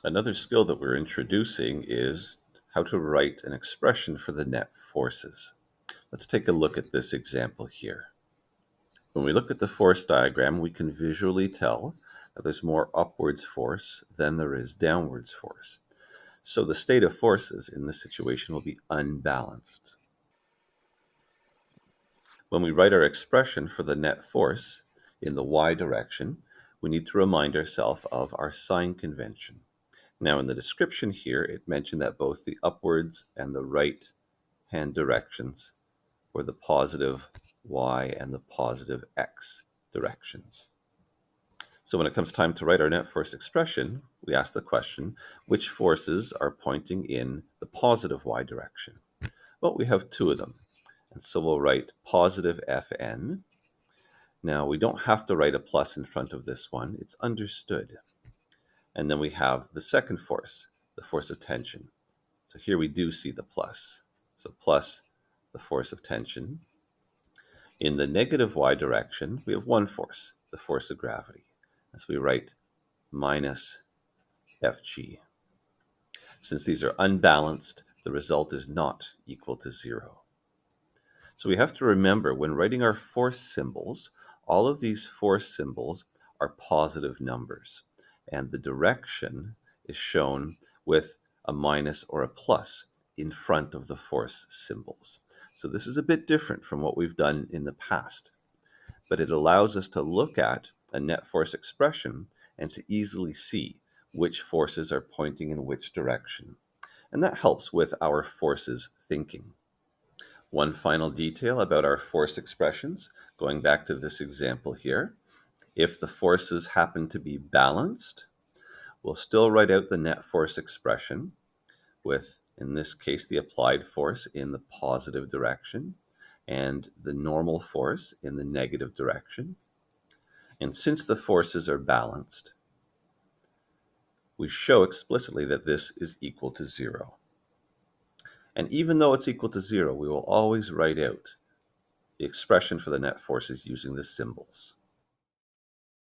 Another skill that we're introducing is how to write an expression for the net forces. Let's take a look at this example here. When we look at the force diagram, we can visually tell that there's more upwards force than there is downwards force. So the state of forces in this situation will be unbalanced. When we write our expression for the net force in the y direction, we need to remind ourselves of our sign convention. Now in the description here, it mentioned that both the upwards and the right hand directions were the positive y and the positive x directions. So when it comes time to write our net force expression, we ask the question, which forces are pointing in the positive y direction? Well, we have two of them. And so we'll write positive Fn. Now we don't have to write a plus in front of this one, it's understood. And then we have the second force, the force of tension. So here we do see the plus. So plus the force of tension. In the negative y direction, we have one force, the force of gravity. And so we write minus Fg. Since these are unbalanced, the result is not equal to 0. So we have to remember when writing our force symbols, all of these force symbols are positive numbers, and the direction is shown with a minus or a plus in front of the force symbols. So this is a bit different from what we've done in the past, but it allows us to look at a net force expression and to easily see which forces are pointing in which direction. And that helps with our forces thinking. One final detail about our force expressions, going back to this example here. If the forces happen to be balanced, we'll still write out the net force expression with, in this case, the applied force in the positive direction and the normal force in the negative direction. And since the forces are balanced, we show explicitly that this is equal to 0. And even though it's equal to 0, we will always write out the expression for the net forces using the symbols.